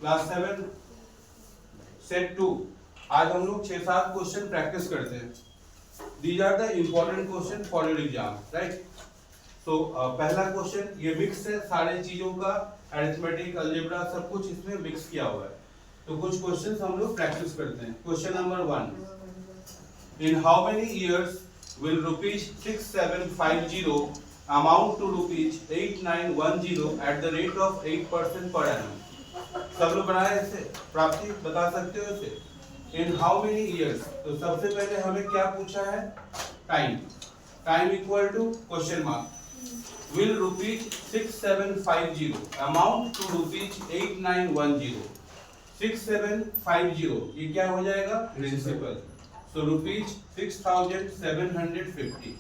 Class 7 set 2। आज हम लोग 6-7 क्वेश्चन प्रैक्टिस करते हैं। These are the important question for your exam, right. तो पहला क्वेश्चन, ये मिक्स है सारे चीजों का, अरिथमेटिक, अलजेब्रा सब कुछ इसमें मिक्स किया हुआ है। तो कुछ क्वेश्चंस हम लोग प्रैक्टिस करते हैं। Question number 1, in how many years will rupees 6750 amount to rupees 8910 at the rate of 8% per annum? सब लोग बनाए इसे, प्राप्ति बता सकते हो इसे। इन हाउ मेनी इयर्स, तो सबसे पहले हमें क्या पूछा है? Time. Time equal to question mark will rupees 6750 amount to rupees 8910। 6750 ये क्या हो जाएगा? प्रिंसिपल। तो रुपीज 6750।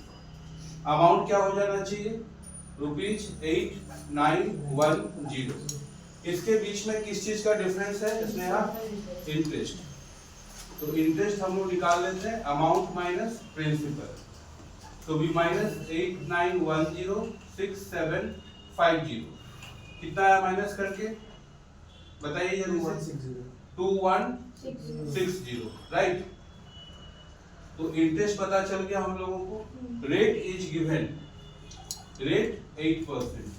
अमाउंट क्या हो जाना चाहिए? रुपीज 8910। इसके बीच में किस चीज का डिफरेंस है? इसमें इंटरेस्ट। तो इंटरेस्ट हम लोग निकाल लेते हैं, अमाउंट माइनस प्रिंसिपल। तो भी माइनस 8910 6750 कितना है माइनस करके बताइए जल्दी से। 2160, राइट। तो इंटरेस्ट पता चल गया हम लोगों को। Rate is given, rate 8%।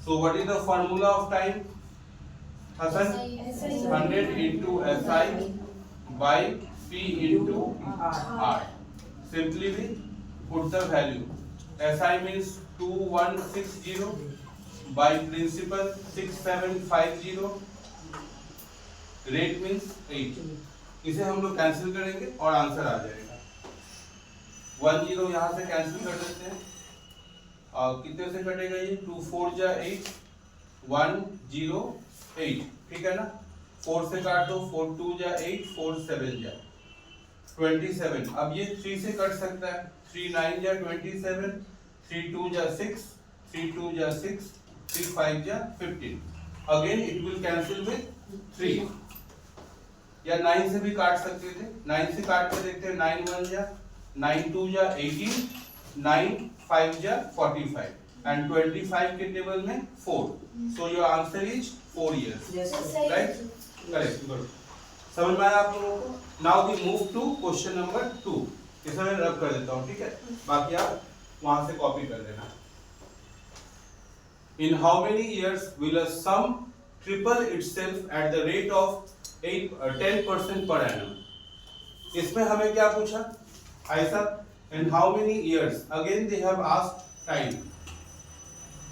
So what is the formula of time? हसन, 100 into SI by P into R. Simply we put the value. SI means 2160 by principal 6750, rate means 8। इसे हम लोग कैंसिल करेंगे और आंसर आ जाएगा। 10 यहाँ से कैंसिल कर देते हैं और कितने से कटेगा ये? 2 4 जा 8, 108, ठीक है ना। 4 से काट दो, 4 2 जा 8, 4 7 जा 27। अब ये 3 से कट सकता है, 3 9 जा 27, 3 2 जा 6, 3 2 जा 6, 3 5 जा 15। Again it will cancel with 3, या 9 से भी काट सकते थे। 9 से काट के देखते हैं, 9 1 जा 9 2 जा 18, 9 5 जा 45 एंड 25 के टेबल में 4। So your answer is 4 years, right. Correct, good. समझ में आया आप लोगों को? Now we move to question number 2। इसे मैं रब कर देता हूँ, ठीक है, बाकी आप वहां से कॉपी कर लेना। In how many years will a sum triple itself at the rate of 10% per annum? इसमें हमें क्या पूछा? ऐसा, in how many years? Again they have asked time.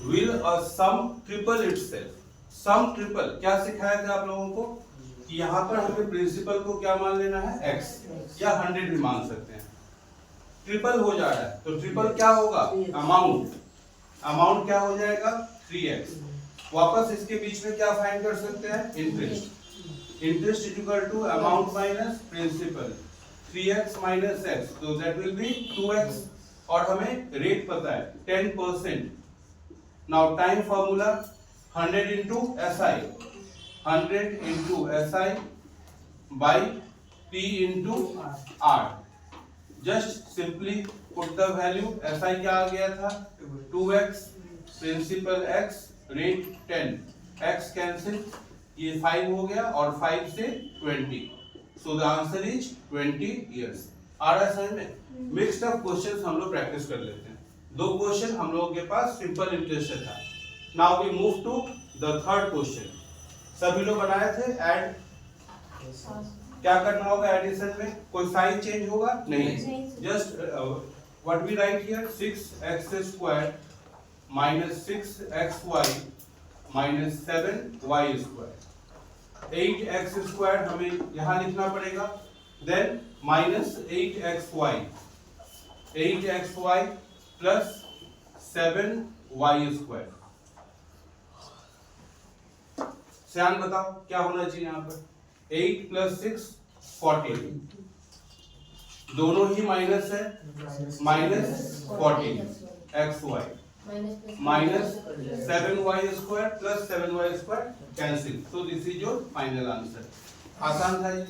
Will a sum triple itself? Sum triple क्या सिखाया था आप लोगों को कि यहाँ पर हमें प्रिंसिपल को क्या मान लेना है? x, या 100 भी मान सकते हैं। ट्रिपल हो जा रहा है तो ट्रिपल क्या होगा? अमाउंट। अमाउंट क्या हो जाएगा? 3x। वापस इसके बीच में क्या फाइंड कर सकते हैं? Interest. Interest is equal to amount minus principal, 3x minus x, so that will be 2x। और हमें रेट पता है 10%। Now time formula 100 into SI, 100 into SI by P into R। Just simply put the value। SI क्या आ गया था? 2x, principal x, rate 10, x cancel, ये 5 हो गया और 5 से 20। So the answer is 20 years। आ रहा है समझ में? मिक्स्ड अप क्वेश्चंस हम लोग प्रैक्टिस कर लेते हैं। 2 क्वेश्चन हम लोगों के पास सिंपल इंटरेस्ट था। Now we move to the third question. सभी लोग बनाए थे ऐड। क्या करना होगा एडिशन में? कोई साइन चेंज होगा? नहीं, just what we write here, 6x² minus 6xy minus 7y²। 8x² हमें यहां लिखना पड़ेगा, then minus 8xy, 8xy plus 7y²। Shyam बताओ क्या होना चाहिए यहाँ पर? 8 प्लस 6 14, दोनों ही माइनस है, minus 14 xy minus 7y² plus 7y² cancel. So this is your final answer. आसान था ये।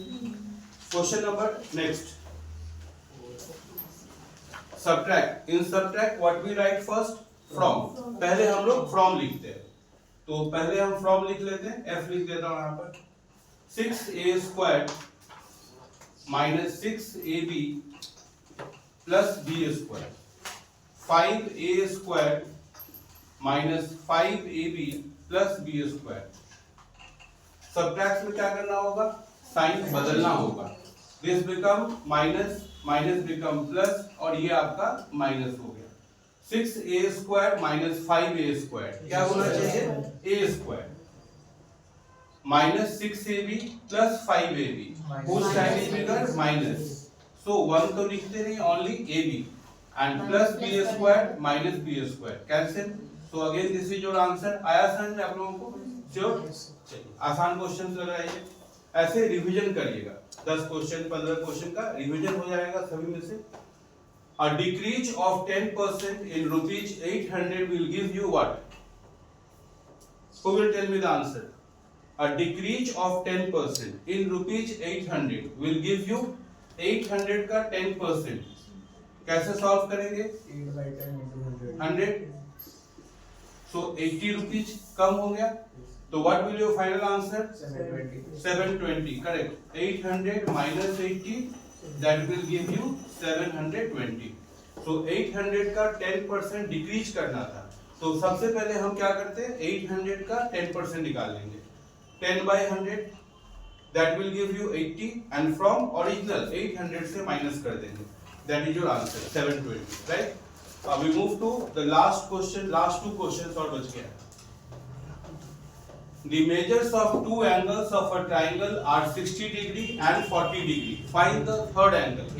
Question number next, subtract. In subtract what we write first? From. पहले हम लोग फ्रॉम लिखते हैं। तो पहले हम फ्रॉम लिख लेते हैं, एफ लिख देता हूं यहां पर 6a square minus 6ab plus b square 5a square minus 5ab plus b square. Subtract में क्या करना होगा, साइन बदलना होगा। This become minus, minus become plus, और ये आपका माइनस हो गया। 6a square minus 5a square क्या होना चाहिए, a square minus 6ab plus 5ab whose sign is bigger, minus. So 1 तो लिखते नहीं, only ab and plus b square minus b square cancel. So again this is your answer। आया समझ में आप लोगों को? श्योर? चलिए आसान क्वेश्चन लग रहा है ये। ऐसे रिवीजन करिएगा, 10 क्वेश्चन 15 क्वेश्चन का रिवीजन हो जाएगा सभी में से। A decrease of 10% in rupees 800 will give you what? Who will tell me the answer? A decrease of 10% in rupees 800 will give you 800 का 10%। कैसे सॉल्व करेंगे? 100 so 80 रुपीज कम हो गया, तो what will your final answer? 720 correct. 800 minus 80 that will give you 720। सो 800 का 10% decrease करना था, तो सबसे पहले हम क्या करते हैं, 800 का 10% निकाल लेंगे। 10 by 100 that will give you 80 and from original 800 से माइनस कर देंगे, that is your answer 720, right. We move to the last question, last 2 questions और बच गया। The measures of 2 angles of a triangle are 60 degree and 40 degree. Find the third angle।